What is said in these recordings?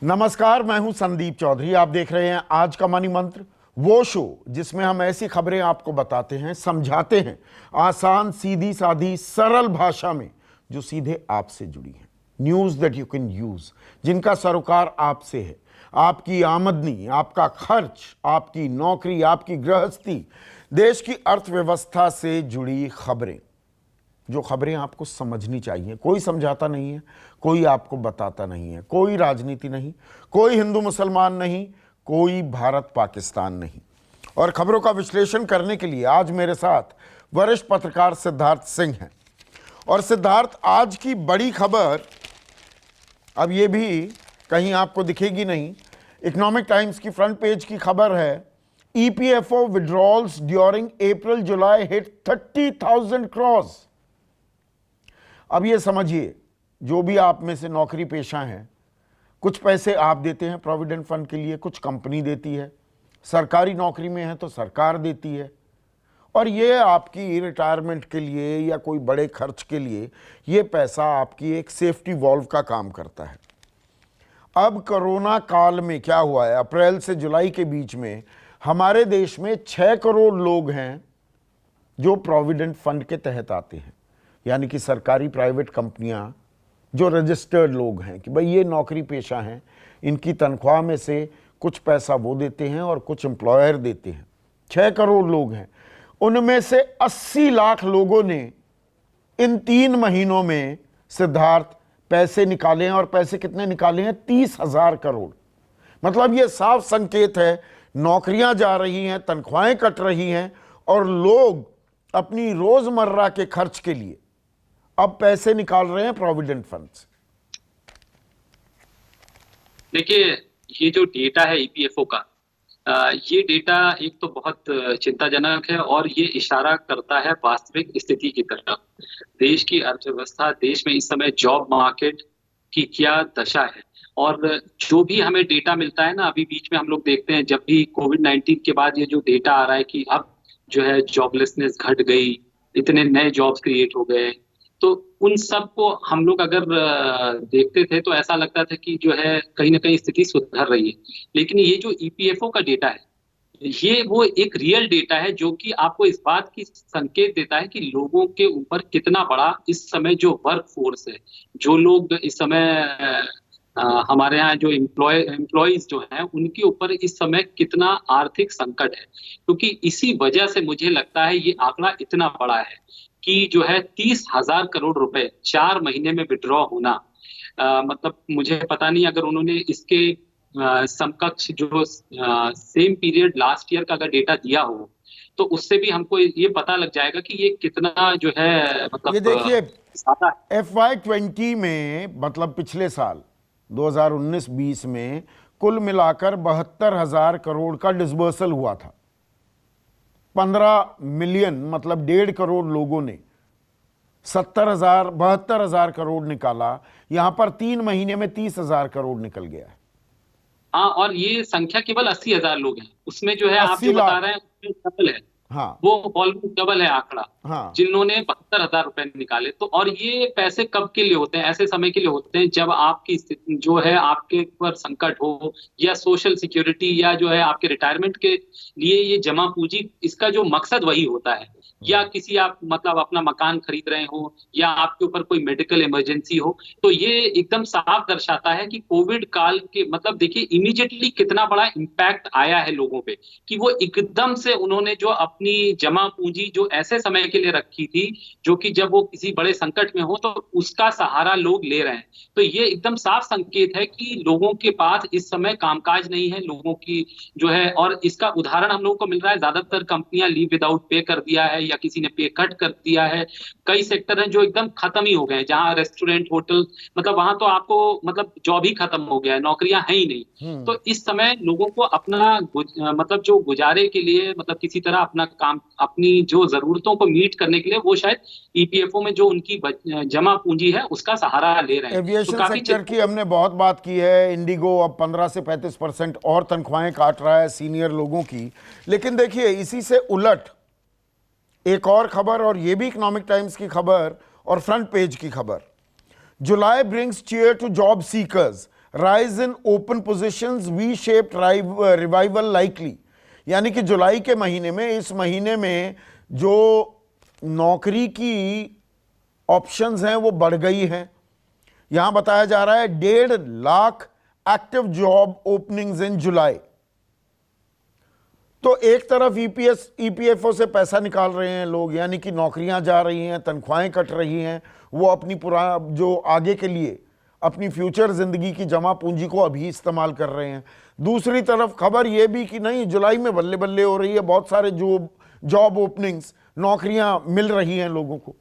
नमस्कार, मैं हूं संदीप चौधरी। आप देख रहे हैं आज का मनी मंत्र, वो शो जिसमें हम ऐसी खबरें आपको बताते हैं, समझाते हैं आसान, सीधी सादी, सरल भाषा में, जो सीधे आपसे जुड़ी हैं। News that you can use, जिनका सरोकार आपसे है। आपकी आमदनी, आपका खर्च, आपकी नौकरी, आपकी गृहस्थी, देश की अर्थव्यवस्था से जुड़ी खबरें, जो खबरें आपको समझनी चाहिए। कोई समझाता नहीं है, कोई आपको बताता नहीं है, कोई राजनीति नहीं, कोई हिंदू मुसलमान नहीं, कोई भारत पाकिस्तान नहीं। और खबरों का विश्लेषण करने के लिए आज मेरे साथ वरिष्ठ पत्रकार सिद्धार्थ सिंह हैं। और सिद्धार्थ, आज की बड़ी खबर, अब ये भी कहीं आपको दिखेगी नहीं, इकोनॉमिक टाइम्स की फ्रंट पेज की खबर है, ईपीएफओ विड्रॉल्स ड्यूरिंग अप्रैल जुलाई हिट 30,000 क्रॉस। अब ये समझिए, जो भी आप में से नौकरी पेशा हैं, कुछ पैसे आप देते हैं प्रोविडेंट फंड के लिए, कुछ कंपनी देती है, सरकारी नौकरी में है तो सरकार देती है, और ये आपकी रिटायरमेंट के लिए या कोई बड़े खर्च के लिए ये पैसा आपकी एक सेफ्टी वॉल्व का काम करता है। अब कोरोना काल में क्या हुआ है, अप्रैल से जुलाई के बीच में हमारे देश में 6 करोड़ लोग हैं जो प्रोविडेंट फंड के तहत आते हैं, यानी कि सरकारी प्राइवेट कंपनियां जो रजिस्टर्ड लोग हैं कि भाई ये नौकरी पेशा हैं, इनकी तनख्वाह में से कुछ पैसा वो देते हैं और कुछ एम्प्लॉयर देते हैं। 6 करोड़ लोग हैं, उनमें से 80 लाख लोगों ने इन 3 महीनों में सिद्धार्थ पैसे निकाले हैं। और पैसे कितने निकाले हैं? 30,000 करोड़। मतलब ये साफ संकेत है, नौकरियां जा रही हैं, तनख्वाहें कट रही हैं और लोग अपनी रोजमर्रा के खर्च के लिए अब पैसे निकाल रहे हैं प्रोविडेंट फंड से। देखिए, ये जो डेटा है ईपीएफओ का, ये डेटा एक तो बहुत चिंताजनक है और ये इशारा करता है वास्तविक स्थिति की तरफ। देश की अर्थव्यवस्था, देश में इस समय जॉब मार्केट की क्या दशा है। और जो भी हमें डेटा मिलता है ना, अभी बीच में हम लोग देखते हैं, जब भी कोविड-19 के बाद ये जो डेटा आ रहा है कि अब जो है जॉबलेसनेस घट गई, इतने नए जॉब्स क्रिएट हो गए, तो उन सब को हम लोग अगर देखते थे तो ऐसा लगता था कि जो है कहीं ना कहीं स्थिति सुधर रही है। लेकिन ये जो ईपीएफओ का डेटा है, ये वो एक रियल डेटा है जो कि आपको इस बात की संकेत देता है कि लोगों के ऊपर कितना बड़ा इस समय जो वर्क फोर्स है, जो लोग इस समय हमारे यहाँ जो एम्प्लॉयज जो हैं, उनके ऊपर इस समय कितना आर्थिक संकट है। क्योंकि इसी वजह से मुझे लगता है ये आंकड़ा इतना बड़ा है कि जो है 30,000 करोड़ रुपए 4 महीने में विड्रॉ होना। मतलब मुझे पता नहीं, अगर उन्होंने इसके समकक्ष जो सेम पीरियड लास्ट ईयर का अगर डेटा दिया हो तो उससे भी हमको ये पता लग जाएगा कि ये कितना जो है, मतलब ये देखिए, ज्यादा है। FY20 में, मतलब पिछले साल 2019-20 में कुल मिलाकर 72,000 करोड़ का डिसबर्सल हुआ था। 15 मिलियन, मतलब 1.5 करोड़ लोगों ने 72,000 करोड़ निकाला। यहां पर 3 महीने में 30,000 करोड़ निकल गया है। हाँ, और ये संख्या केवल 80,000 लोग हैं, उसमें जो है आप 80 जो बता लाख रहे हैं उसमें डबल है। हाँ वो ऑलमोस्ट डबल है आंकड़ा, हाँ। जिन्होंने 72,000 रुपए निकाले। तो और ये पैसे कब के लिए होते हैं? ऐसे समय के लिए होते हैं जब आपकी स्थिति जो है, आपके ऊपर संकट हो, या सोशल सिक्योरिटी, या जो है आपके रिटायरमेंट के लिए ये जमा पूंजी, इसका जो मकसद वही होता है। या किसी आप मतलब अपना मकान खरीद रहे हो, या आपके ऊपर कोई मेडिकल इमरजेंसी हो, तो ये एकदम साफ दर्शाता है कि कोविड काल के, मतलब देखिए इमीडिएटली कितना बड़ा इम्पैक्ट आया है लोगों पे, कि वो एकदम से उन्होंने जो अपनी जमा पूंजी जो ऐसे समय के लिए रखी थी, जो कि जब वो किसी बड़े संकट में हो तो उसका सहारा लोग ले रहे हैं। तो ये एकदम साफ संकेत है कि लोगों के पास इस समय कामकाज नहीं है, लोगों की जो है। और इसका उदाहरण हम लोगों को मिल रहा है, ज्यादातर कंपनियां लीव विदाउट पे कर दिया है, या किसी ने पे कट कर दिया है। कई सेक्टर हैं जो एकदम खत्म ही हो गए हैं, जहां रेस्टोरेंट, होटल, मतलब वहां तो आपको मतलब जॉब ही खत्म हो गया है, नौकरियां हैं ही नहीं। तो इस समय लोगों को अपना मतलब जो गुजारे के लिए, मतलब किसी तरह अपना काम, अपनी जो जरूरतों को मीट करने के लिए, वो शायद ईपीएफओ में जो उनकी जमा पूंजी है उसका सहारा ले रहे हैं। तो एविएशन काफी सेक्टर की हमने बहुत बात की है। इंडिगो अब 15 से 35% और तनख्वाहें काट रहा है सीनियर लोगों की। लेकिन देखिए, इसी से उलट एक और खबर, और ये भी इकोनॉमिक टाइम्स की खबर और फ्रंट पेज की खबर, July brings cheer to job seekers rise in open positions, V shaped revival likely. यानी कि जुलाई के महीने में, इस महीने में जो नौकरी की ऑप्शंस हैं वो बढ़ गई हैं। यहां बताया जा रहा है 1.5 लाख एक्टिव जॉब ओपनिंग्स इन जुलाई। तो एक तरफ ईपीएफओ से पैसा निकाल रहे हैं लोग, यानी कि नौकरियां जा रही हैं, तनख्वाहें कट रही हैं, वो अपनी जो आगे के लिए अपनी फ्यूचर जिंदगी की जमा पूंजी को अभी इस्तेमाल कर रहे हैं। दूसरी तरफ खबर यह भी कि नहीं, जुलाई में बल्ले बल्ले हो रही है, बहुत सारे जॉब ओपनिंग्स, नौकरियां मिल रही हैं लोगों को।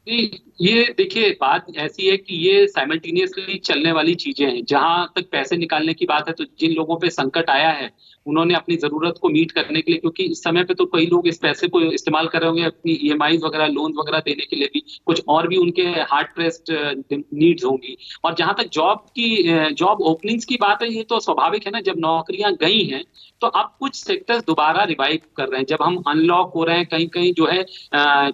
ये देखिए, बात ऐसी है कि ये साइमल्टेनियसली चलने वाली चीजें हैं। जहां तक पैसे निकालने की बात है, तो जिन लोगों पे संकट आया है उन्होंने अपनी जरूरत को मीट करने के लिए, क्योंकि इस समय पे तो कई लोग इस पैसे को इस्तेमाल कर रहे होंगे अपनी ईएमआई वगैरह, लोन वगैरह देने के लिए भी, कुछ और भी उनके हार्ड प्रेस्ड नीड्स होंगी। और जहां तक जॉब ओपनिंग्स की बात है, ये तो स्वाभाविक है ना, जब नौकरियां गई हैं तो अब कुछ सेक्टर्स दोबारा रिवाइव कर रहे हैं। जब हम अनलॉक हो रहे हैं, कहीं कहीं जो है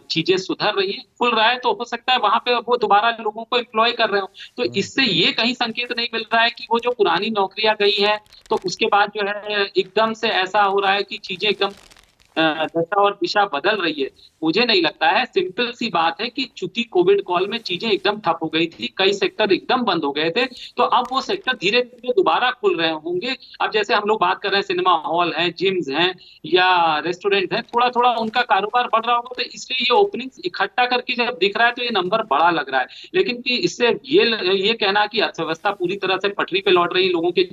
चीजें सुधर रही है, खुल रहा है, तो हो सकता है वहां पे वो दोबारा लोगों को एम्प्लॉय कर रहे हो। तो इससे ये कहीं संकेत नहीं मिल रहा है कि वो जो पुरानी नौकरियां गई है तो उसके बाद जो है एकदम से ऐसा हो रहा है कि चीजें एकदम दशा और दिशा बदल रही है। मुझे नहीं लगता है। सिंपल सी बात है कि चूंकि कोविड कॉल में चीजें एकदम ठप हो गई थी, कई सेक्टर एकदम बंद हो गए थे, तो अब वो सेक्टर धीरे धीरे दोबारा खुल रहे होंगे। अब जैसे हम लोग बात कर रहे हैं, सिनेमा हॉल हैं, जिम्स हैं या रेस्टोरेंट हैं, थोड़ा थोड़ा उनका कारोबार बढ़ रहा होगा, तो इसलिए ये ओपनिंग इकट्ठा करके जब दिख रहा है तो ये नंबर बड़ा लग रहा है। लेकिन कि इससे ये कहना कि अर्थव्यवस्था पूरी तरह से पटरी पे लौट रही, लोगों के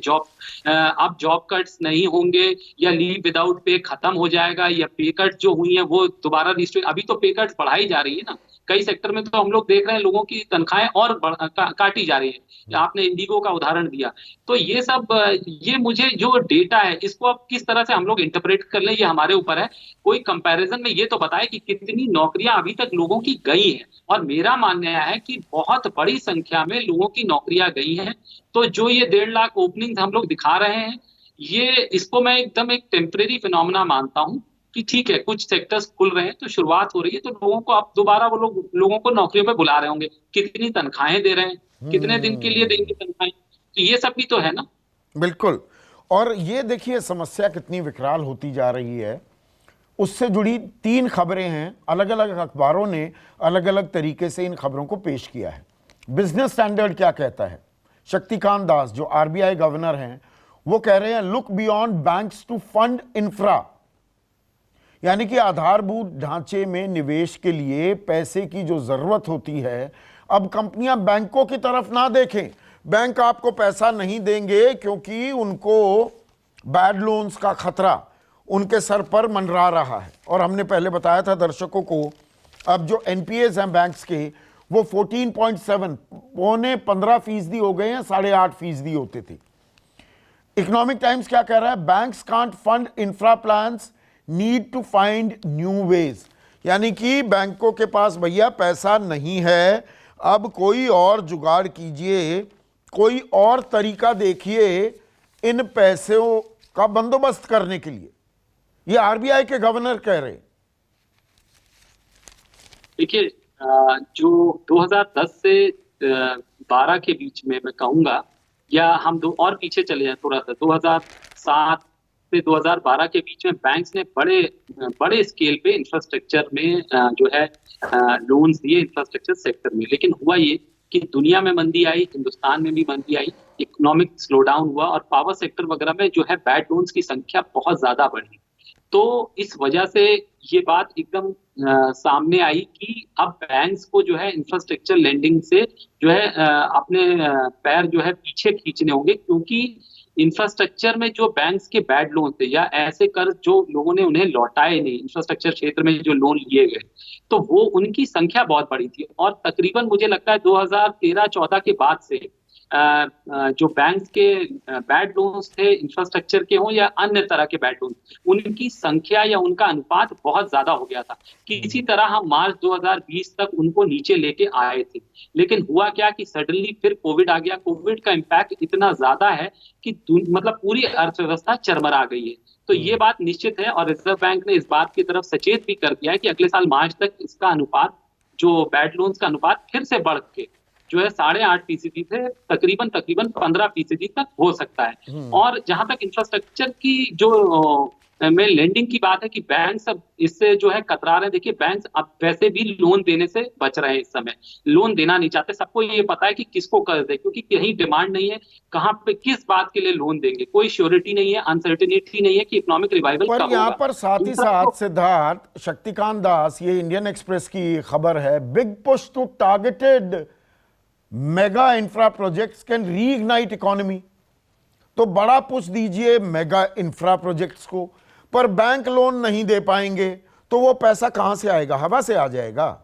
अब जॉब कट्स नहीं होंगे या लीव विदाउट पे खत्म हो जाएगा या पे कट जो हुई है वो दोबारा रिस्ट्रिक्ट, अभी तो पे कट बढ़ाई जा रही है ना। कई सेक्टर में तो हम लोग देख रहे हैं लोगों की तनख्वाहें और काटी जा रही है। आपने इंडिगो का उदाहरण दिया। तो ये सब, ये मुझे जो डेटा है इसको अब किस तरह से हम लोग इंटरप्रेट कर लें, ये हमारे ऊपर है। कोई कंपैरिजन में ये तो बताए कि कितनी नौकरियां अभी तक लोगों की गई हैं, और मेरा मानना है कि बहुत बड़ी संख्या में लोगों की नौकरियां गई हैं। तो जो ये 1.5 लाख ओपनिंग हम लोग दिखा रहे हैं, ये इसको मैं एकदम एक टेम्परेरी फिनोमेना मानता हूं कि ठीक है, कुछ सेक्टर्स खुल रहे हैं तो शुरुआत हो रही है, तो लोगों को अब दोबारा वो लोगों को नौकरियों पे बुला रहे होंगे। कितनी तनख्वाहें दे रहे हैं, कितने दिन के लिए देंगे तनख्वाहें, तो ये सब भी तो है ना। बिल्कुल। और ये देखिए समस्या कितनी विकराल होती जा रही है। उससे जुड़ी 3 खबरें हैं, अलग अलग अखबारों ने अलग अलग तरीके से इन खबरों को पेश किया है। बिजनेस स्टैंडर्ड क्या कहता है? शक्तिकांत दास जो आरबीआई गवर्नर हैं, वो कह रहे हैं look beyond banks to fund infra, यानी कि आधारभूत ढांचे में निवेश के लिए पैसे की जो जरूरत होती है, अब कंपनियां बैंकों की तरफ ना देखें। बैंक आपको पैसा नहीं देंगे क्योंकि उनको बैड लोन्स का खतरा उनके सर पर मंडरा रहा है। और हमने पहले बताया था दर्शकों को, अब जो एनपीएस हैं बैंक्स के, वो 14.7 पौने 15% हो गए हैं, 8.5% होते थे। इकोनॉमिक टाइम्स क्या कह रहा है? Banks can't fund infra plans, need to find new ways. यानी कि बैंकों के पास भैया पैसा नहीं है, अब कोई और जुगाड़ कीजिए, कोई और तरीका देखिए इन पैसों का बंदोबस्त करने के लिए। ये आरबीआई के गवर्नर कह रहे हैं। देखिए, जो 2010 से 12 के बीच में मैं कहूंगा, या हम दो और पीछे चले जाएं थोड़ा सा, 2007 से 2012 के बीच में बैंक्स ने बड़े बड़े स्केल पे इंफ्रास्ट्रक्चर में जो है लोन्स दिए इंफ्रास्ट्रक्चर सेक्टर में। लेकिन हुआ ये कि दुनिया में मंदी आई, हिंदुस्तान में भी मंदी आई, इकोनॉमिक स्लो डाउन हुआ और पावर सेक्टर वगैरह में जो है बैड लोन्स की संख्या बहुत ज्यादा बढ़ी। तो इस वजह से ये बात एकदम सामने आई कि अब बैंक्स को जो है इंफ्रास्ट्रक्चर लेंडिंग से जो है अपने पैर जो है पीछे खींचने होंगे, क्योंकि इंफ्रास्ट्रक्चर में जो बैंक्स के बैड लोन थे या ऐसे कर्ज जो लोगों ने उन्हें लौटाए नहीं, इंफ्रास्ट्रक्चर क्षेत्र में जो लोन लिए गए, तो वो उनकी संख्या बहुत बड़ी थी। और तकरीबन मुझे लगता है 2013-14 के बाद से जो बैंक्स के बैड लोन्स थे, इंफ्रास्ट्रक्चर के हों या अन्य तरह के बैड लोन, उनकी संख्या या उनका अनुपात बहुत ज्यादा हो गया था। किसी तरह हम मार्च 2020 तक उनको नीचे लेके आए थे। लेकिन हुआ क्या कि सडनली फिर कोविड आ गया। कोविड का इम्पैक्ट इतना ज्यादा है कि मतलब पूरी अर्थव्यवस्था चरमरा गई है। तो ये बात निश्चित है, और रिजर्व बैंक ने इस बात की तरफ सचेत भी कर दिया है कि अगले साल मार्च तक इसका अनुपात, जो बैड लोन्स का अनुपात, फिर से बढ़ के जो है 8.5% से तकरीबन 15% तक हो सकता है। और जहां तक इंफ्रास्ट्रक्चर की जो में लेंडिंग की बात है कि बैंक सब इससे जो है कतरा रहे हैं। देखिए बैंक अब वैसे भी लोन देने से बच रहे हैं, इस समय लोन देना नहीं चाहते। सबको ये पता है कि किसको कर्ज दे, क्योंकि कहीं डिमांड नहीं है, कहाँ पे किस बात के लिए लोन देंगे, कोई श्योरिटी नहीं है, अनसर्टिनिटी नहीं है कि इकोनॉमिक रिवाइवल पर कब यहां होगा। पर साथ ही दूसरा साथ तो सिद्धार्थ, शक्तिकांत दास, ये इंडियन एक्सप्रेस की खबर है, big push to targeted mega infra projects can reignite economy. तो बड़ा पुश दीजिए मेगा इंफ्रा प्रोजेक्ट्स को, पर बैंक लोन नहीं दे पाएंगे तो वो पैसा कहां से आएगा? हवा से आ जाएगा।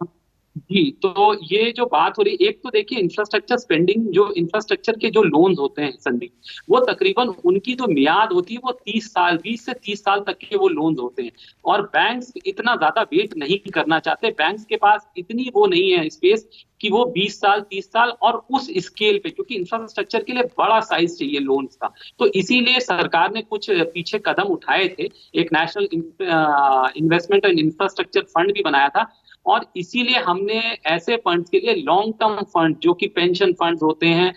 जी, तो ये जो बात हो रही है, एक तो देखिए इंफ्रास्ट्रक्चर स्पेंडिंग, जो इंफ्रास्ट्रक्चर के जो लोन्स होते हैं संदीप, वो तकरीबन उनकी जो मियाद होती है वो 30 साल, 20 से 30 साल तक के वो लोन्स होते हैं। और बैंक्स इतना ज्यादा वेट नहीं करना चाहते, बैंक्स के पास इतनी वो नहीं है स्पेस कि वो 20 साल 30 साल और उस स्केल पे, क्योंकि इंफ्रास्ट्रक्चर के लिए बड़ा साइज चाहिए लोन्स का। तो इसीलिए सरकार ने कुछ पीछे कदम उठाए थे, एक national investment and infrastructure fund भी बनाया था। और इसीलिए हमने ऐसे फंड्स के लिए लॉन्ग टर्म फंड, जो कि पेंशन फंड्स होते हैं,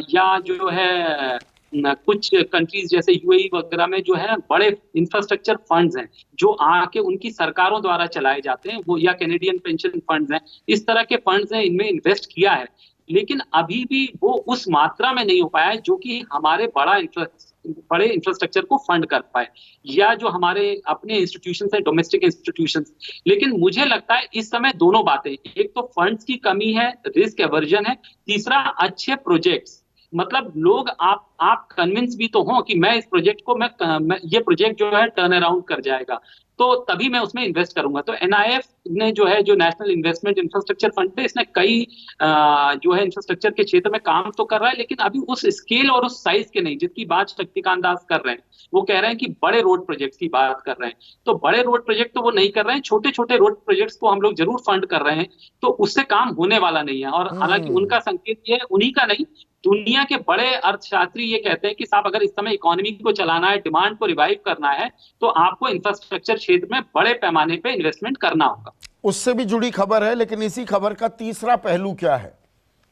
या जो है कुछ कंट्रीज जैसे यूएई वगैरह में जो है बड़े इंफ्रास्ट्रक्चर फंड्स हैं जो आके उनकी सरकारों द्वारा चलाए जाते हैं, वो या कैनेडियन पेंशन फंड्स हैं, इस तरह के फंड्स हैं, इनमें इन्वेस्ट किया है। लेकिन अभी भी वो उस मात्रा में नहीं हो पाया है जो कि हमारे बड़े इंफ्रास्ट्रक्चर को फंड कर पाए, या जो हमारे अपने इंस्टीट्यूशंस हैं, डोमेस्टिक इंस्टीट्यूशंस। लेकिन मुझे लगता है इस समय दोनों बातें, एक तो फंड्स की कमी है, रिस्क एवर्जन है, तीसरा अच्छे प्रोजेक्ट्स, मतलब लोग आप कन्विंस भी तो हो कि मैं इस प्रोजेक्ट को मैं ये प्रोजेक्ट जो है टर्न अराउंड कर जाएगा, तो तभी मैं उसमें इन्वेस्ट करूंगा। तो एनआईएफ ने जो है, जो नेशनल इन्वेस्टमेंट इंफ्रास्ट्रक्चर फंड है, इसने कई जो है इंफ्रास्ट्रक्चर के क्षेत्र में काम तो कर रहा है, लेकिन अभी उस स्केल और उस साइज के नहीं जिसकी बात शक्तिकांत दास कर रहे हैं। वो कह रहे हैं कि बड़े रोड प्रोजेक्ट्स की बात कर रहे हैं, तो बड़े रोड प्रोजेक्ट तो वो नहीं कर रहे हैं, छोटे छोटे रोड प्रोजेक्ट्स को हम लोग जरूर फंड कर रहे हैं, तो उससे काम होने वाला नहीं है। और हालांकि उनका संकेत ये है, उन्हीं का नहीं, दुनिया के बड़े अर्थशास्त्री ये कहते हैं कि साहब अगर इस समय इकोनॉमी को चलाना है, डिमांड को रिवाइव करना है, तो आपको इंफ्रास्ट्रक्चर क्षेत्र में बड़े पैमाने पे इन्वेस्टमेंट करना होगा। उससे भी जुड़ी खबर है, लेकिन इसी खबर का तीसरा पहलू क्या है?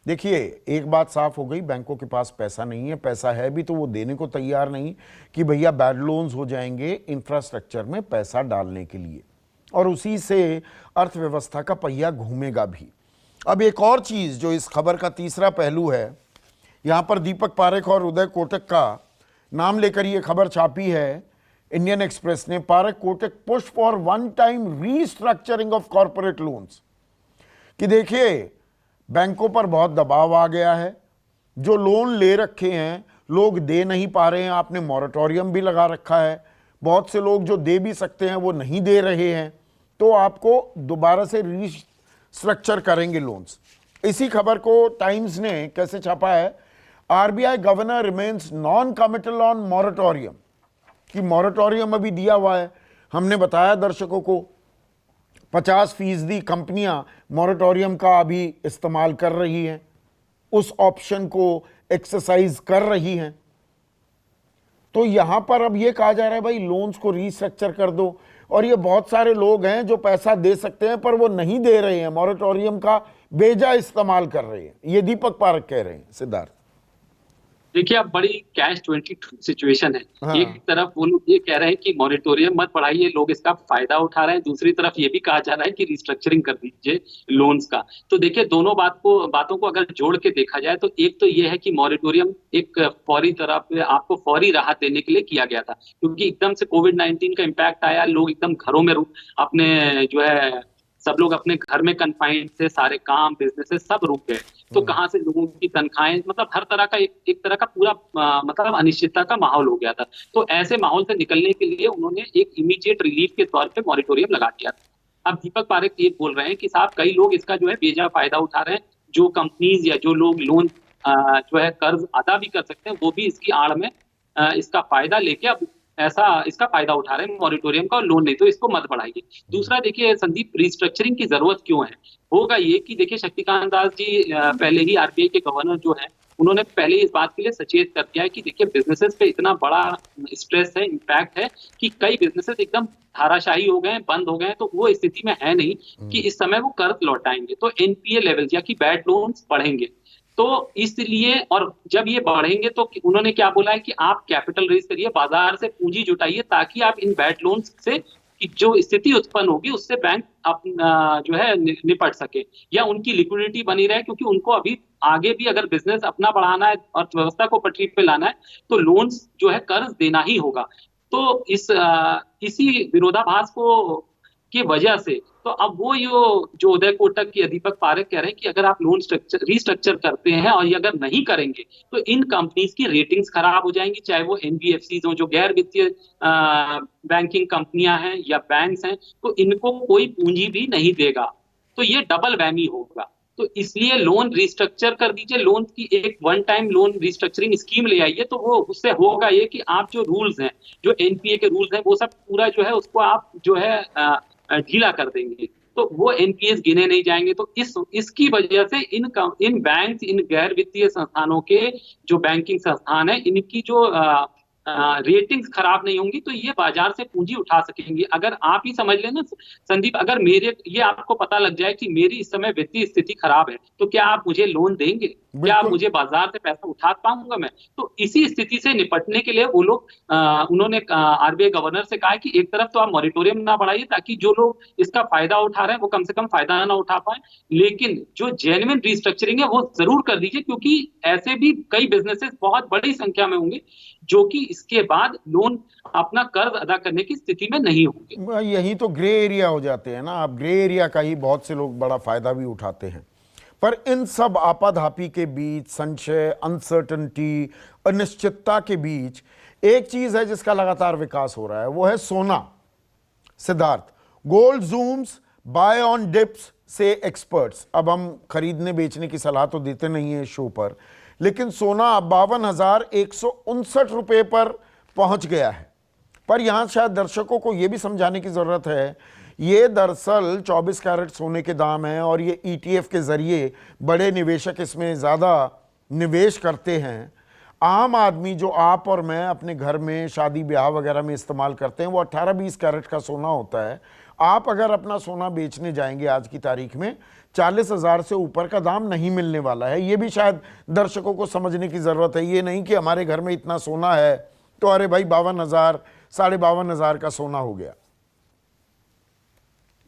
देखिए, एक बात साफ हो गई, बैंकों के पास पैसा नहीं है, पैसा है भी तो वो देने को तैयार नहीं कि भैया बैड लोन्स हो जाएंगे इंफ्रास्ट्रक्चर में पैसा डालने के लिए, और उसी से अर्थव्यवस्था का पहिया घूमेगा भी। अब एक और चीज जो इस खबर का तीसरा पहलू है, यहां पर दीपक पारेख और उदय कोटक का नाम लेकर यह खबर छापी है इंडियन एक्सप्रेस ने। Parekh Kotak push for one time restructuring of corporate loans, कि देखिए बैंकों पर बहुत दबाव आ गया है, जो लोन ले रखे हैं लोग दे नहीं पा रहे हैं, आपने मॉरेटोरियम भी लगा रखा है, बहुत से लोग जो दे भी सकते हैं वो नहीं दे रहे हैं, तो आपको दोबारा से रीस्ट्रक्चर करेंगे लोन्स। इसी खबर को टाइम्स ने कैसे छापा है, RBI governor remains non committal on moratorium, कि मॉरेटोरियम अभी दिया हुआ है। हमने बताया दर्शकों को 50% कंपनियां मॉरेटोरियम का अभी इस्तेमाल कर रही हैं, उस ऑप्शन को एक्सरसाइज कर रही हैं। तो यहां पर अब यह कहा जा रहा है भाई लोन्स को रीस्ट्रक्चर कर दो, और ये बहुत सारे लोग हैं जो पैसा दे सकते हैं पर वो नहीं दे रहे हैं, मॉरेटोरियम का बेजा इस्तेमाल कर रहे हैं। ये दीपक पारेख कह रहे हैं। सिद्धार्थ, देखिए अब बड़ी कैश 22 सिचुएशन है। हाँ। एक तरफ वो लोग ये कह रहे हैं कि मॉरेटोरियम मत बढ़ाइए, लोग इसका फायदा उठा रहे हैं, दूसरी तरफ ये भी कहा जा रहा है कि रिस्ट्रक्चरिंग कर दीजिए लोन्स का। तो देखिए दोनों बातों को अगर जोड़ के देखा जाए, तो एक तो ये है कि मॉरेटोरियम एक फौरी तरह पे आपको फौरी राहत देने के लिए किया गया था, क्योंकि एकदम से कोविड-19 का इम्पैक्ट आया, लोग एकदम घरों में अपने जो है सब लोग अपने घर में कन्फाइंड थे, सारे काम बिजनेसेस सब रुक गए। तो कहाँ से लोगों की तनख्वाहें, मतलब हर तरह का एक तरह का पूरा मतलब अनिश्चितता का माहौल हो गया था। तो ऐसे माहौल से निकलने के लिए उन्होंने एक इमीडिएट रिलीफ के तौर पे मॉरेटोरियम लगा दिया था। अब दीपक पारेख ये बोल रहे हैं कि साहब कई लोग इसका जो है बेजा फायदा उठा रहे हैं, जो कंपनीज या जो लोग लोन जो है कर्ज अदा भी कर सकते हैं, वो भी इसकी आड़ में इसका फायदा लेके अब इसका फायदा उठा रहे हैं मॉरेटोरियम का, और लोन नहीं, तो इसको मत बढ़ाइए। दूसरा देखिए संदीप, रिस्ट्रक्चरिंग की जरूरत क्यों है? होगा ये कि देखिए शक्तिकांत दास जी पहले ही आरबीआई के गवर्नर जो है, उन्होंने पहले इस बात के लिए सचेत कर दिया है कि देखिए बिजनेसेस पे इतना बड़ा स्ट्रेस है, इम्पैक्ट है, कि कई बिजनेसेस एकदम धाराशाही हो गए हैं, बंद हो गए हैं, तो वो स्थिति में है नहीं कि इस समय वो कर्ज लौटाएंगे। तो एनपीए लेवल या कि बैड लोन्स बढ़ेंगे। तो इसलिए, और जब ये बढ़ेंगे तो उन्होंने क्या बोला है कि आप कैपिटल रेज करिए, बाजार से पूंजी जुटाइए, ताकि आप इन बैड लोन्स से की जो स्थिति उत्पन्न होगी उससे बैंक अपना जो है निपट सके, या उनकी लिक्विडिटी बनी रहे, क्योंकि उनको अभी आगे भी अगर बिजनेस अपना बढ़ाना है, अर्थव्यवस्था को पटरी पे लाना है, तो लोन्स जो है कर्ज देना ही होगा। तो इसी विरोधाभास को की वजह से तो अब वो जो उदय कोटक की अधिपक पारेख कह रहे हैं कि अगर आप लोन स्ट्रक्चर रीस्ट्रक्चर करते हैं और ये अगर नहीं करेंगे तो इन कंपनीज की रेटिंग्स खराब हो जाएंगी, चाहे वो एनबीएफसी हो, जो गैर वित्तीय बैंकिंग कंपनियां हैं या बैंक्स हैं, तो इनको कोई पूंजी भी नहीं देगा, तो ये डबल वैमी होगा। तो इसलिए लोन रिस्ट्रक्चर कर दीजिए, लोन की एक one time loan restructuring scheme ले आइए, तो वो उससे होगा ये कि आप जो रूल्स हैं, जो एनपीए के रूल्स हैं, वो सब पूरा जो है उसको आप जो है ढीला कर देंगे, तो वो एनपीएस गिने नहीं जाएंगे। तो इसकी वजह से इन बैंक, इन गैर वित्तीय संस्थानों के जो बैंकिंग संस्थान है, इनकी जो रेटिंग्स खराब नहीं होंगी, तो ये बाजार से पूंजी उठा सकेंगे। अगर आप ही समझ लेना संदीप, अगर ये आपको पता लग जाए कि मेरी इस समय वित्तीय स्थिति खराब है, तो क्या आप मुझे लोन देंगे? क्या आप मुझे बाजार से पैसा उठा पाऊंगा मैं? तो इसी स्थिति से निपटने के लिए वो लोग उन्होंने आरबीआई गवर्नर से कहा कि एक तरफ तो आप मॉरिटोरियम ना बढ़ाइए, ताकि जो लोग इसका फायदा उठा रहे हैं वो कम से कम फायदा ना उठा पाए, लेकिन जो जेन्युइन रिस्ट्रक्चरिंग है वो जरूर कर दीजिए, क्योंकि ऐसे भी कई बिजनेसेस बहुत बड़ी संख्या में होंगे जो कि इसके बाद लोन अपना कर्ज अदा करने की स्थिति में नहीं होंगे। यही तो ग्रे एरिया हो जाते हैं ना, आप ग्रे एरिया का ही बहुत से लोग बड़ा फायदा भी उठाते हैं। पर इन सब आपाधापी के बीच, संशय, अनसर्टनिटी, अनिश्चितता के बीच एक चीज है जिसका लगातार विकास हो रहा है, वो है सोना। Siddharth, gold zooms, buy on dips से एक्सपर्ट्स। अब हम खरीदने बेचने की सलाह तो देते नहीं है शो पर, लेकिन सोना 52,159 रुपए पर पहुंच गया है। पर यहां शायद दर्शकों को यह भी समझाने की जरूरत है, ये दरअसल 24 कैरेट सोने के दाम है और ये ईटीएफ के जरिए बड़े निवेशक इसमें ज्यादा निवेश करते हैं। आम आदमी जो आप और मैं अपने घर में शादी ब्याह वगैरह में इस्तेमाल करते हैं, वो 18-20 कैरेट का सोना होता है। आप अगर अपना सोना बेचने जाएंगे आज की तारीख में, 40,000 से ऊपर का दाम नहीं मिलने वाला है। ये भी शायद दर्शकों को समझने की जरूरत है। ये नहीं कि हमारे घर में इतना सोना है तो अरे भाई 52,000, 52,500 का सोना हो गया।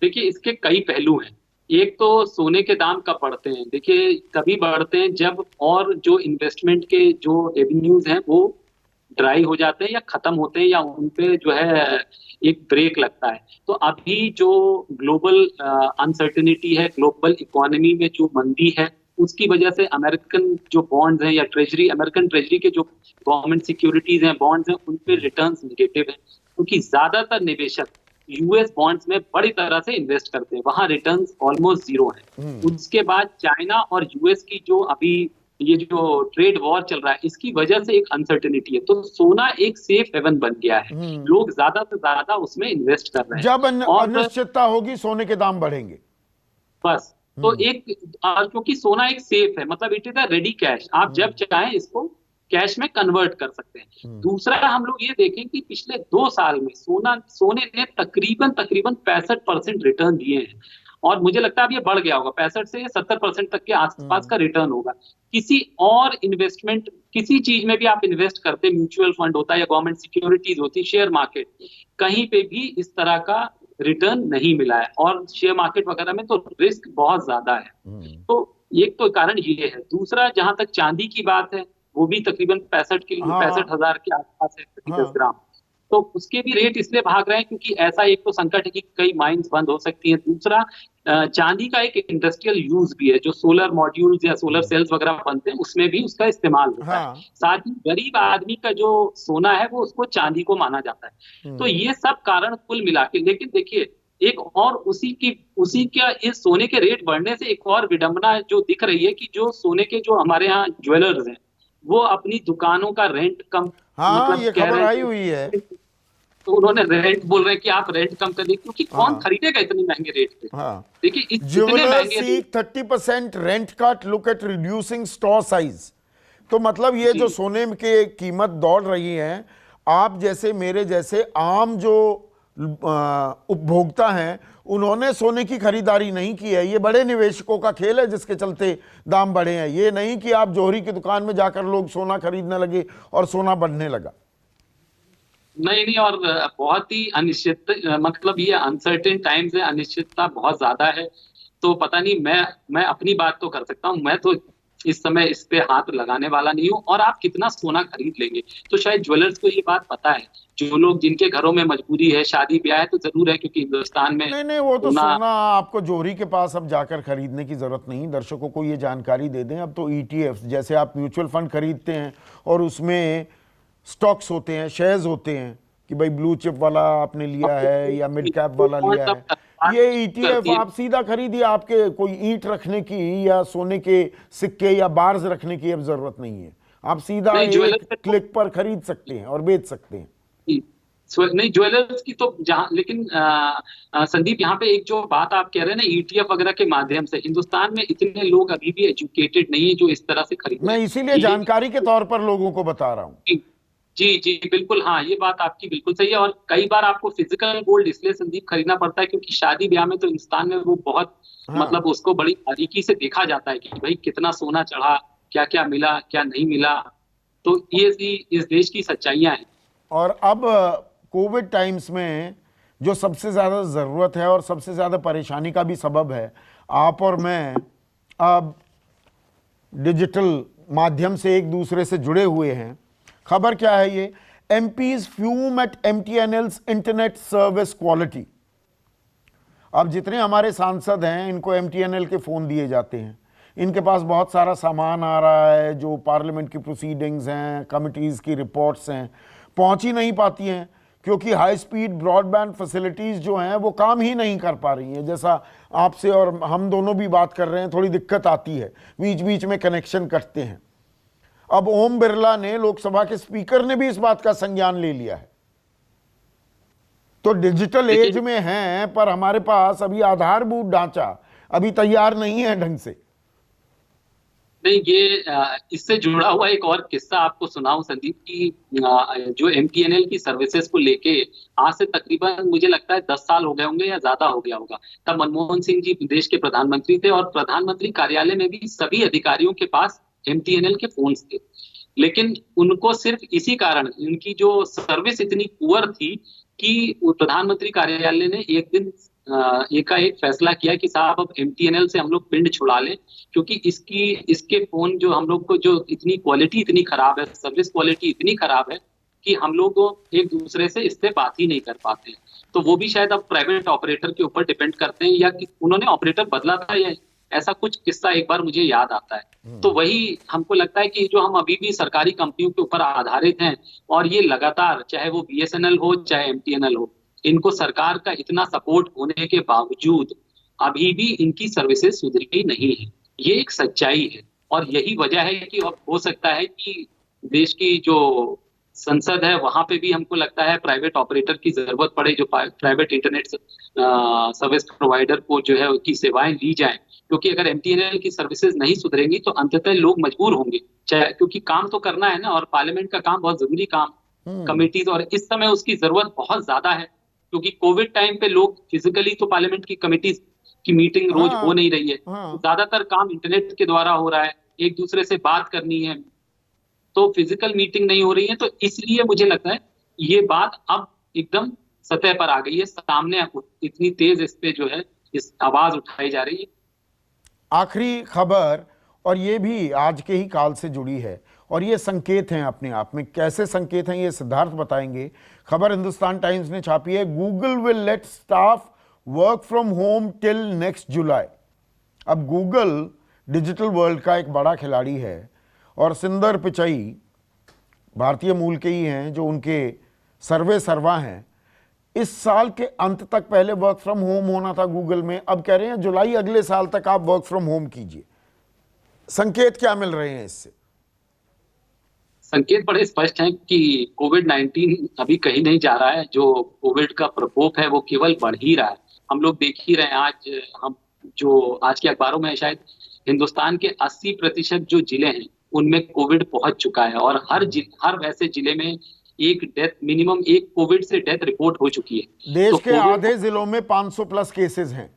देखिए, इसके कई पहलू हैं। एक तो सोने के दाम कब बढ़ते हैं? देखिए, तभी बढ़ते हैं जब और जो इन्वेस्टमेंट के जो एवेन्यूज हैं वो ड्राई हो जाते हैं या खत्म होते हैं, या उनपे जो है एक ब्रेक लगता है। तो अभी जो ग्लोबल अनसर्टेनिटी है, ग्लोबल इकोनॉमी में जो मंदी है, उसकी वजह से अमेरिकन जो बॉन्ड्स हैं या ट्रेजरी, अमेरिकन ट्रेजरी के जो गवर्नमेंट सिक्योरिटीज हैं, बॉन्ड्स हैं, उन पे रिटर्न्स नेगेटिव हैं, क्योंकि ज्यादातर निवेशक यूएस बॉन्ड्स में बड़ी तरह से इन्वेस्ट करते हैं, वहां रिटर्न्स ऑलमोस्ट जीरो है। उसके बाद चाइना और यूएस की जो अभी ये जो ट्रेड वॉर चल रहा है, इसकी वजह से एक अनसर्टेनिटी है, तो सोना एक सेफ हेवन बन गया है। लोग ज्यादा से ज्यादा उसमें इन्वेस्ट कर रहे हैं। जब अनिश्चितता होगी सोने के दाम बढ़ेंगे बस। तो एक क्योंकि सोना एक सेफ है, मतलब it is a ready cash, आप जब चाहें इसको कैश में कन्वर्ट कर सकते हैं। दूसरा, हम लोग ये देखें कि पिछले 2 साल में सोने ने तकरीबन 65% रिटर्न दिए हैं, और मुझे लगता है अब ये बढ़ गया होगा, 65 से 70% तक के आसपास का रिटर्न होगा। किसी और इन्वेस्टमेंट, किसी चीज में भी आप इन्वेस्ट करते, म्यूचुअल फंड होता है या गवर्नमेंट सिक्योरिटीज होती, शेयर मार्केट, कहीं पे भी इस तरह का रिटर्न नहीं मिला है, और शेयर मार्केट वगैरह में तो रिस्क बहुत ज्यादा है। तो एक तो कारण ये है। दूसरा, जहां तक चांदी की बात है, वो भी तकरीबन 65,000 के आसपास है प्रति 10 ग्राम। तो उसके भी रेट इसलिए भाग रहे हैं क्योंकि ऐसा एक तो संकट है कि कई माइंस बंद हो सकती हैं। दूसरा, चांदी का एक इंडस्ट्रियल यूज भी है, जो सोलर मॉड्यूल्स या सोलर सेल्स वगैरह बनते हैं उसमें भी उसका इस्तेमाल होता है। साथ ही गरीब आदमी का जो सोना है वो उसको चांदी को माना जाता है। तो ये सब कारण कुल मिला के, लेकिन देखिए एक और उसी का इस सोने के रेट बढ़ने से एक और विडंबना जो दिख रही है कि जो सोने के जो हमारे यहाँ ज्वेलर्स हैं, वो अपनी दुकानों का रेंट कम, मतलब ये खबर आई हुई है, तो उन्होंने रेंट बोल रहे हैं कि आप रेंट कम कर दीजिए, क्योंकि कौन खरीदेगा इतने महंगे रेट पे। देखिए, इतने महंगे 30% rent cut, look at reducing store size. तो मतलब ये जो सोने की कीमत दौड़ रही है, आप जैसे मेरे जैसे आम जो उपभोक्ता हैं उन्होंने सोने की खरीदारी नहीं की है। ये बड़े निवेशकों का खेल है जिसके चलते दाम बढ़े हैं। ये नहीं कि आप जौहरी की दुकान में जाकर लोग सोना खरीदने लगे और सोना बढ़ने लगा। नहीं नहीं, और बहुत ही अनिश्चित, मतलब ये अनसर्टेन टाइम्स है, अनिश्चितता बहुत ज्यादा है। तो पता नहीं, मैं अपनी बात तो कर सकता हूँ, मैं तो इस समय इस पे हाथ लगाने वाला नहीं हूँ। और आप कितना सोना खरीद लेंगे, तो शायद ज्वेलर्स को ये बात पता है। जो लोग, जिनके घरों में मजबूरी है, शादी ब्याह है, तो जरूर है, क्योंकि हिंदुस्तान में नहीं नहीं, वो तो सोना। सोना आपको जौहरी के पास अब जाकर खरीदने की जरूरत नहीं। दर्शकों को ये जानकारी दे दें, अब तो ईटीएफ जैसे आप म्यूचुअल फंड खरीदते हैं और उसमें स्टॉक्स होते हैं, शेयर्स होते हैं कि भाई ब्लू चिप वाला आपने लिया है या मिड कैप वाला लिया है, ये ईटीएफ आप सीधा खरीदिए। आपके कोई ईंट रखने की या सोने के सिक्के या बार्स रखने की अब जरूरत नहीं है। आप सीधा एक क्लिक पर खरीद सकते हैं और बेच सकते हैं। नहीं, ज्वेलर्स की तो जहां, लेकिन संदीप, यहाँ पे एक जो बात आप कह रहे हैं ना, ईटीएफ वगैरह के माध्यम से, हिंदुस्तान में इतने लोग अभी भी एजुकेटेड नहीं है जो इस तरह से खरीद मैं रहे हैं। इसीलिए जानकारी के तौर पर लोगों को बता रहा हूं। जी जी बिल्कुल, हाँ, ये बात आपकी बिल्कुल सही है। और कई बार आपको फिजिकल गोल्ड इसलिए संदीप खरीदना पड़ता है क्योंकि शादी ब्याह में तो हिंदुस्तान में वो बहुत, हाँ, मतलब उसको बड़ी बारीकी से देखा जाता है कि भाई कितना सोना चढ़ा, क्या क्या मिला, क्या नहीं मिला। तो ये इस देश की सच्चाइयां हैं। और अब कोविड टाइम्स में जो सबसे ज़्यादा ज़रूरत है और सबसे ज़्यादा परेशानी का भी सबब है, आप और मैं अब डिजिटल माध्यम से एक दूसरे से जुड़े हुए हैं। खबर क्या है ये? MPs fume at MTNL's internet service quality. अब जितने हमारे सांसद हैं इनको एमटीएनएल के फ़ोन दिए जाते हैं। इनके पास बहुत सारा सामान आ रहा है, जो पार्लियामेंट की प्रोसीडिंग्स हैं, कमिटीज़ की रिपोर्ट्स हैं, पहुंच ही नहीं पाती हैं क्योंकि हाई स्पीड ब्रॉडबैंड फैसिलिटीज़ जो हैं वो काम ही नहीं कर पा रही हैं। जैसा आपसे और हम दोनों भी बात कर रहे हैं, थोड़ी दिक्कत आती है, बीच बीच में कनेक्शन कटते हैं। अब ओम बिरला ने, लोकसभा के स्पीकर ने भी इस बात का संज्ञान ले लिया है। तो डिजिटल एज में हैं, पर हमारे पास अभी आधारभूत ढांचा अभी तैयार नहीं है ढंग से। नहीं, ये इससे जुड़ा हुआ एक और किस्सा आपको सुनाऊं संदीप की, जो एमटीएनएल की सर्विसेज को लेके आज से तकरीबन मुझे लगता है 10 साल हो गए होंगे या ज्यादा हो गया होगा। तब मनमोहन सिंह जी देश के प्रधानमंत्री थे और प्रधानमंत्री कार्यालय में भी सभी अधिकारियों के पास एमटीएनएल के फोन्स थे। लेकिन उनको सिर्फ इसी कारण, उनकी जो सर्विस इतनी पुअर थी कि प्रधानमंत्री कार्यालय ने एक दिन एकाएक फैसला किया कि साहब अब एमटीएनएल से हम लोग पिंड छुड़ा लें, क्योंकि इसके फोन जो हम लोग को, जो इतनी क्वालिटी इतनी खराब है, सर्विस क्वालिटी इतनी खराब है कि हम लोग एक दूसरे से इससे बात ही नहीं कर पाते। तो वो भी शायद अब प्राइवेट ऑपरेटर के ऊपर डिपेंड करते हैं, या कि उन्होंने ऑपरेटर बदला था, या ऐसा कुछ किस्सा एक बार मुझे याद आता है। तो वही हमको लगता है कि जो हम अभी भी सरकारी कंपनियों के ऊपर आधारित हैं, और ये लगातार, चाहे वो बीएसएनएल हो चाहे एमटीएनएल हो, इनको सरकार का इतना सपोर्ट होने के बावजूद अभी भी इनकी सर्विसेज सुधरी नहीं है। ये एक सच्चाई है, और यही वजह है कि अब हो सकता है कि देश की जो संसद है वहां पे भी हमको लगता है प्राइवेट ऑपरेटर की जरूरत पड़े, जो प्राइवेट इंटरनेट सर्विस प्रोवाइडर को जो है उसकी सेवाएं ली जाएं। क्योंकि अगर एमटीएनएल की सर्विसेज नहीं सुधरेंगी तो अंततः लोग मजबूर होंगे, चाहे, क्योंकि काम तो करना है ना, और पार्लियामेंट का काम बहुत जरूरी काम, कमेटीज, और इस समय उसकी जरूरत बहुत ज्यादा है। क्योंकि कोविड टाइम पे लोग फिजिकली तो पार्लियामेंट की कमेटीज की मीटिंग रोज हो नहीं रही है, ज्यादातर काम इंटरनेट के द्वारा हो रहा है, एक दूसरे से बात करनी है, तो फिजिकल मीटिंग नहीं हो रही है। तो इसलिए मुझे लगता है ये बात अब एकदम सतह पर आ गई है, सामने इतनी तेज इस पे जो है इस आवाज उठाई जा रही है। आखिरी खबर, और ये भी आज के ही काल से जुड़ी है, और ये संकेत हैं अपने आप में। कैसे संकेत हैं ये सिद्धार्थ बताएंगे। खबर हिंदुस्तान टाइम्स ने छापी है, Google will let staff work from home till next July. अब गूगल डिजिटल वर्ल्ड का एक बड़ा खिलाड़ी है, और सिंदर पिचाई भारतीय मूल के ही हैं जो उनके सर्वा हैं। इस साल के अंत तक पहले वर्क फ्रॉम होम होना था गूगल में, अब कह रहे हैं जुलाई अगले साल तक आप वर्क फ्रॉम होम कीजिए। संकेत क्या मिल रहे हैं इससे? संकेत बड़े स्पष्ट हैं कि कोविड-19 अभी कहीं नहीं जा रहा है। जो कोविड का प्रकोप है वो केवल बढ़ ही रहा है। हम लोग देख ही रहे हैं, आज के अखबारों में शायद हिंदुस्तान के 80% जो जिले हैं उनमें कोविड पहुंच चुका है, और हर वैसे जिले में एक डेथ, मिनिमम एक कोविड से डेथ रिपोर्ट हो चुकी है। देश तो के आधे जिलों में 500 प्लस केसेस हैं।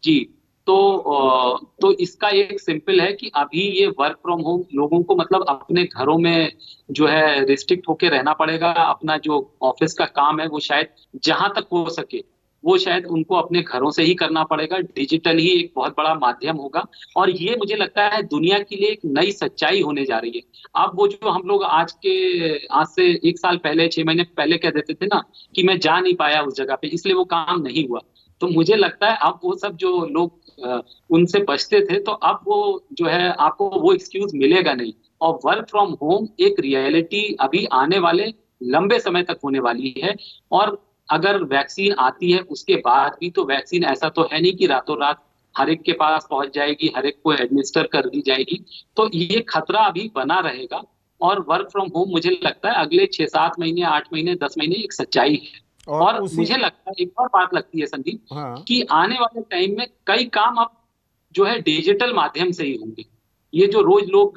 जी, तो इसका एक सिंपल है कि अभी ये वर्क फ्रॉम होम लोगों को मतलब अपने घरों में जो है रिस्ट्रिक्ट होके रहना पड़ेगा। अपना जो ऑफिस का काम है वो शायद जहां तक हो सके वो शायद उनको अपने घरों से ही करना पड़ेगा। डिजिटल ही एक बहुत बड़ा माध्यम होगा और ये मुझे लगता है दुनिया के लिए एक नई सच्चाई होने जा रही है। अब वो जो हम लोग आज से 1 साल पहले, 6 महीने पहले कह देते थे ना कि मैं जा नहीं पाया उस जगह पे इसलिए वो काम नहीं हुआ, तो मुझे लगता है अब वो सब जो लोग उनसे बचते थे तो अब वो जो है आपको वो एक्सक्यूज मिलेगा नहीं। और वर्क फ्रॉम होम एक रियलिटी अभी आने वाले लंबे समय तक होने वाली है। और अगर वैक्सीन आती है उसके बाद भी, तो वैक्सीन ऐसा तो है नहीं कि रातों रात हर एक के पास पहुंच जाएगी, हर एक को एडमिनिस्टर कर दी जाएगी। तो ये खतरा अभी बना रहेगा। और वर्क फ्रॉम होम मुझे लगता है अगले 6-7 महीने, 8 महीने, 10 महीने एक सच्चाई है। और मुझे लगता है एक और बात लगती है संदीप, हाँ, कि आने वाले टाइम में कई काम अब जो है डिजिटल माध्यम से ही होंगे। ये जो रोज लोग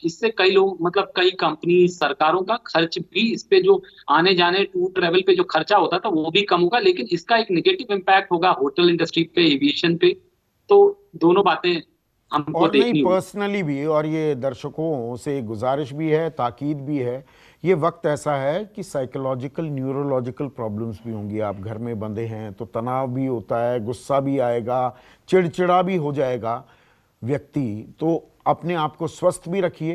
इससे कई लोग मतलब कई कंपनी, सरकारों का खर्च भी इस पे जो आने जाने टूर ट्रेवल पे जो खर्चा होता था वो भी कम होगा, लेकिन इसका एक नेगेटिव इम्पैक्ट होगा होटल इंडस्ट्री पे, एविएशन पे। तो दोनों बातें हमको और नहीं देखनी होगी। पर्सनली भी, और ये दर्शकों से गुजारिश भी है, ताकीद भी है, ये वक्त ऐसा है कि साइकोलॉजिकल न्यूरोलॉजिकल प्रॉब्लम्स भी होंगी। आप घर में बंधे हैं तो तनाव भी होता है, गुस्सा भी आएगा, चिड़चिड़ा भी हो जाएगा व्यक्ति। तो अपने आप को स्वस्थ भी रखिए।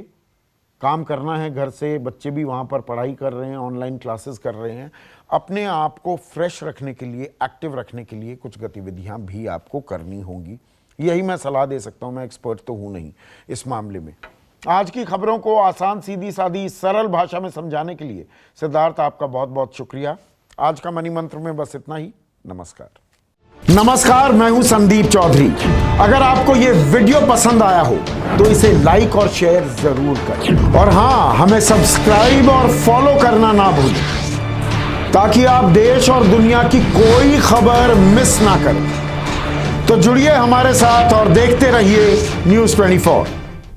काम करना है घर से, बच्चे भी वहाँ पर पढ़ाई कर रहे हैं, ऑनलाइन क्लासेस कर रहे हैं। अपने आप को फ्रेश रखने के लिए, एक्टिव रखने के लिए कुछ गतिविधियाँ भी आपको करनी होंगी। यही मैं सलाह दे सकता हूँ, मैं एक्सपर्ट तो हूँ नहीं इस मामले में। आज की खबरों को आसान, सीधी सादी, सरल भाषा में समझाने के लिए सिद्धार्थ आपका बहुत बहुत शुक्रिया। आज का मनी मंत्र में बस इतना ही। नमस्कार, मैं हूं संदीप चौधरी। अगर आपको ये वीडियो पसंद आया हो तो इसे लाइक और शेयर जरूर करें, और हाँ, हमें सब्सक्राइब और फॉलो करना ना भूलें ताकि आप देश और दुनिया की कोई खबर मिस ना करें। तो जुड़िए हमारे साथ और देखते रहिए News 24।